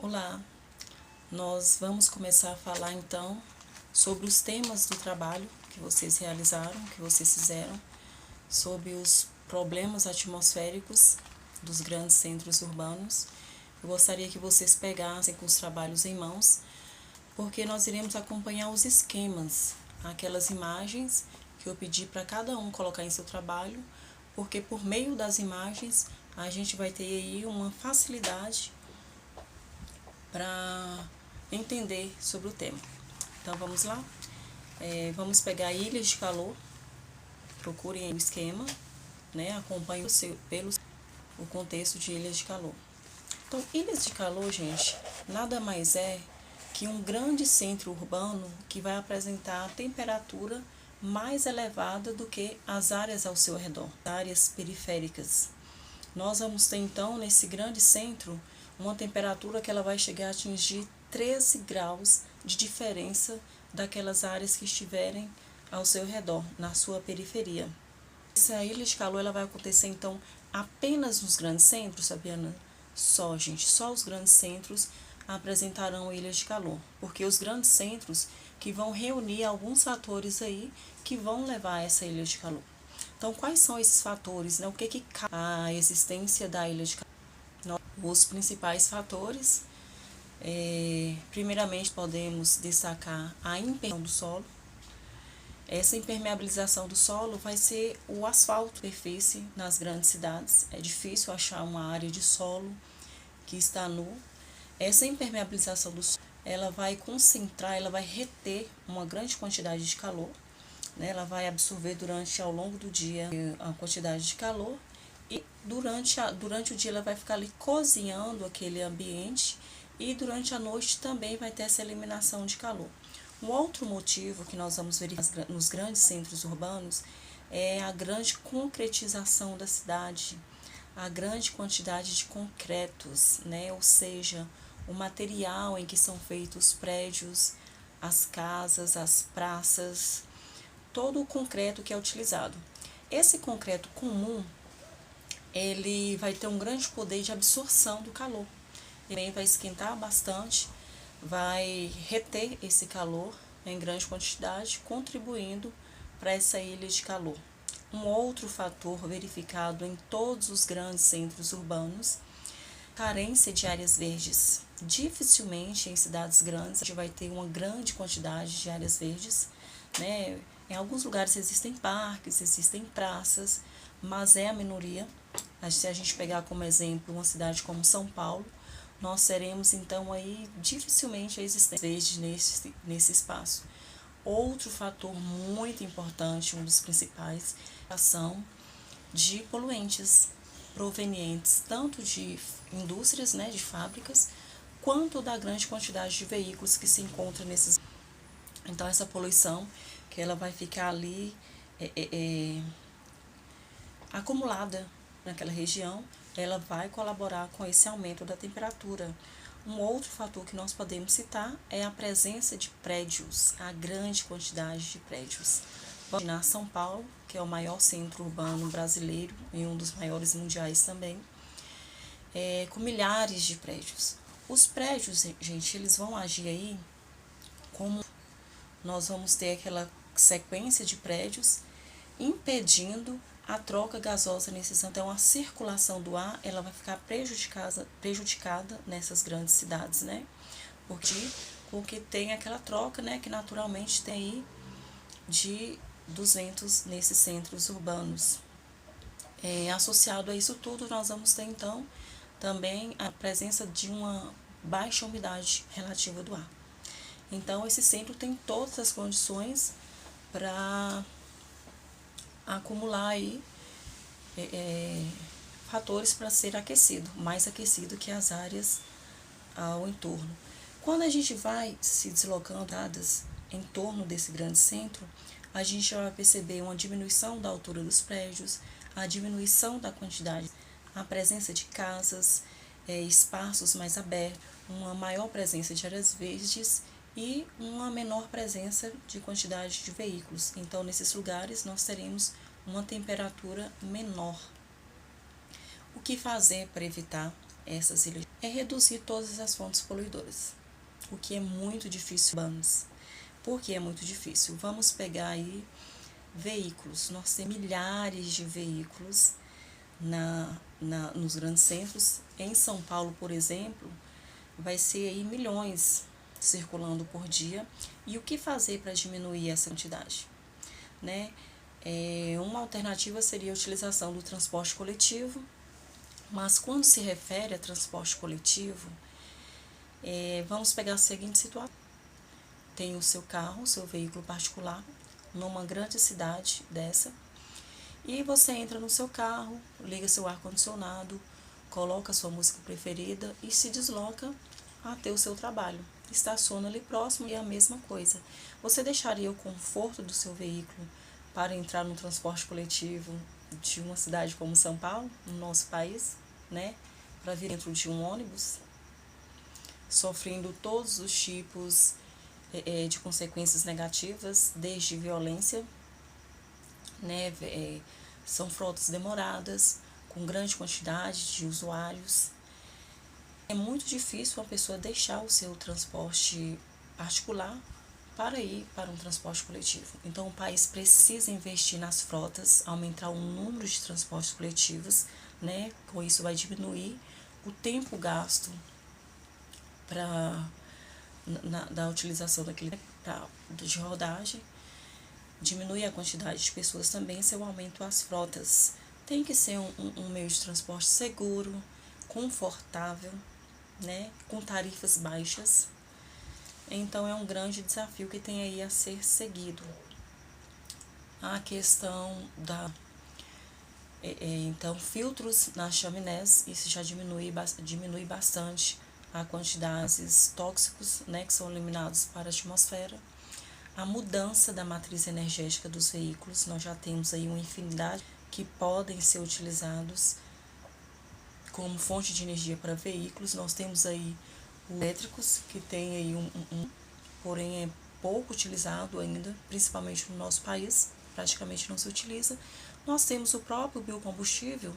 Olá, nós vamos começar a falar então sobre os temas do trabalho que vocês realizaram, que vocês fizeram, sobre os problemas atmosféricos dos grandes centros urbanos. Eu gostaria que vocês pegassem com os trabalhos em mãos, porque nós iremos acompanhar os esquemas, aquelas imagens que eu pedi para cada um colocar em seu trabalho, porque por meio das imagens a gente vai ter aí uma facilidade para entender sobre o tema. Então vamos lá? Vamos pegar ilhas de calor, procurem o esquema, né? Acompanhem o contexto de ilhas de calor. Então, ilhas de calor, gente, nada mais é que um grande centro urbano que vai apresentar a temperatura mais elevada do que as áreas ao seu redor, áreas periféricas. Nós vamos ter então nesse grande centro uma temperatura que ela vai chegar a atingir 13 graus de diferença daquelas áreas que estiverem ao seu redor, na sua periferia. Essa ilha de calor ela vai acontecer então apenas nos grandes centros, Sabiana? Só, gente, só os grandes centros apresentarão ilhas de calor, porque os grandes centros que vão reunir alguns fatores aí que vão levar a essa ilha de calor. Então, quais são esses fatores, né? O que a existência da ilha de calor? Os principais fatores, primeiramente podemos destacar a impermeabilização do solo. Essa impermeabilização do solo vai ser o asfalto, superfície nas grandes cidades. É difícil achar uma área de solo que está nu. Essa impermeabilização do solo, ela vai concentrar, ela vai reter uma grande quantidade de calor, né? Ela vai absorver ao longo do dia a quantidade de calor e durante o dia ela vai ficar ali cozinhando aquele ambiente e durante a noite também vai ter essa eliminação de calor. Um outro motivo que nós vamos verificar nos grandes centros urbanos é a grande concretização da cidade, a grande quantidade de concretos, né? Ou seja, o material em que são feitos os prédios, as casas, as praças, todo o concreto que é utilizado. Esse concreto comum, ele vai ter um grande poder de absorção do calor. Ele também vai esquentar bastante, vai reter esse calor em grande quantidade, contribuindo para essa ilha de calor. Um outro fator verificado em todos os grandes centros urbanos, carência de áreas verdes. Dificilmente em cidades grandes a gente vai ter uma grande quantidade de áreas verdes, né? Em alguns lugares existem parques, existem praças, mas é a minoria. Se a gente pegar como exemplo uma cidade como São Paulo, nós teremos então aí dificilmente a existência verdes nesse espaço. Outro fator muito importante, um dos principais, é a ação de poluentes provenientes tanto de indústrias, né, de fábricas, quanto da grande quantidade de veículos que se encontram nesses. Então essa poluição que ela vai ficar ali acumulada naquela região, ela vai colaborar com esse aumento da temperatura. Um outro fator que nós podemos citar é a presença de prédios, a grande quantidade de prédios. Vamos imaginar São Paulo, que é o maior centro urbano brasileiro e um dos maiores mundiais também, com milhares de prédios. Os prédios, gente, eles vão agir aí como nós vamos ter aquela sequência de prédios impedindo a troca gasosa nesses. Então a circulação do ar ela vai ficar prejudicada nessas grandes cidades, né? Porque tem aquela troca, né, que naturalmente tem aí dos ventos nesses centros urbanos. Associado a isso tudo, nós vamos ter então também a presença de uma baixa umidade relativa do ar. Então esse centro tem todas as condições para acumular aí fatores para ser aquecido, mais aquecido que as áreas ao entorno. Quando a gente vai se deslocando em torno desse grande centro, a gente vai perceber uma diminuição da altura dos prédios, a diminuição da quantidade, a presença de casas, espaços mais abertos, uma maior presença de áreas verdes e uma menor presença de quantidade de veículos. Então, nesses lugares, nós teremos uma temperatura menor. O que fazer para evitar essas ilhas? é reduzir todas as fontes poluidoras, o que é muito difícil. Por que é muito difícil? Vamos pegar aí veículos. Nós temos milhares de veículos nos grandes centros. Em São Paulo, por exemplo, vai ser aí milhões circulando por dia. E o que fazer para diminuir essa quantidade? Né? Uma alternativa seria a utilização do transporte coletivo, mas quando se refere a transporte coletivo, vamos pegar a seguinte situação: tem o seu carro, o seu veículo particular, numa grande cidade dessa, e você entra no seu carro, liga seu ar-condicionado, coloca a sua música preferida e se desloca até o seu trabalho. Estaciona ali próximo e é a mesma coisa. Você deixaria o conforto do seu veículo para entrar no transporte coletivo de uma cidade como São Paulo, no nosso país, né? Para vir dentro de um ônibus, sofrendo todos os tipos de consequências negativas, desde violência, né? São frotas demoradas, com grande quantidade de usuários. É muito difícil uma pessoa deixar o seu transporte particular para ir para um transporte coletivo. Então, o país precisa investir nas frotas, aumentar o número de transportes coletivos, né? Com isso vai diminuir o tempo gasto da utilização daquele de rodagem, diminuir a quantidade de pessoas também, seu aumento às frotas. Tem que ser um meio de transporte seguro, confortável, né? Com tarifas baixas. Então, é um grande desafio que tem aí a ser seguido. A questão então, filtros nas chaminés, isso já diminui bastante a quantidade de gases tóxicos, né, que são eliminados para a atmosfera. A mudança da matriz energética dos veículos, nós já temos aí uma infinidade que podem ser utilizados como fonte de energia para veículos. Nós temos aí elétricos, que tem aí porém é pouco utilizado ainda, principalmente no nosso país, praticamente não se utiliza. Nós temos o próprio biocombustível,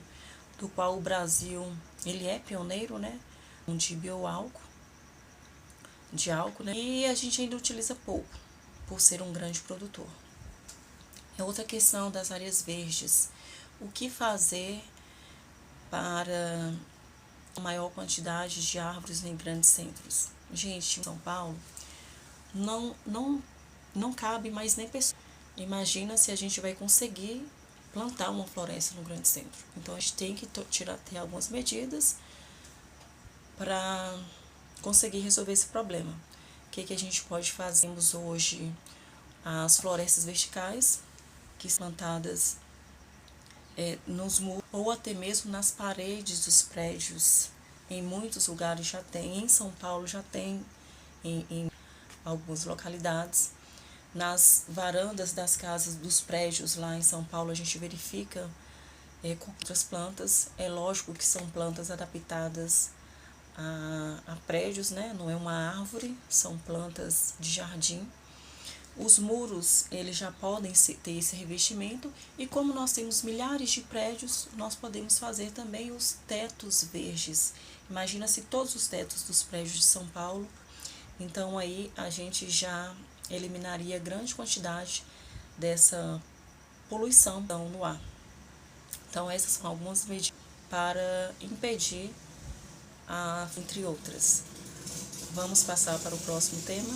do qual o Brasil ele é pioneiro, né, de bioálcool, né, e a gente ainda utiliza pouco, por ser um grande produtor. É outra questão das áreas verdes. O que fazer para a maior quantidade de árvores em grandes centros? Gente, em São Paulo não cabe mais nem pessoa. Imagina se a gente vai conseguir plantar uma floresta no grande centro. Então, a gente tem que ter algumas medidas para conseguir resolver esse problema. O que a gente pode fazer? Temos hoje as florestas verticais, que são plantadas nos muros ou até mesmo nas paredes dos prédios. Em muitos lugares já tem, em São Paulo já tem, em algumas localidades. Nas varandas das casas, dos prédios lá em São Paulo, a gente verifica com outras plantas. É lógico que são plantas adaptadas a prédios, né? Não é uma árvore, são plantas de jardim. Os muros, eles já podem ter esse revestimento, e como nós temos milhares de prédios, nós podemos fazer também os tetos verdes. Imagina se todos os tetos dos prédios de São Paulo, então aí a gente já eliminaria grande quantidade dessa poluição no ar. Então, essas são algumas medidas para impedir entre outras. Vamos passar para o próximo tema.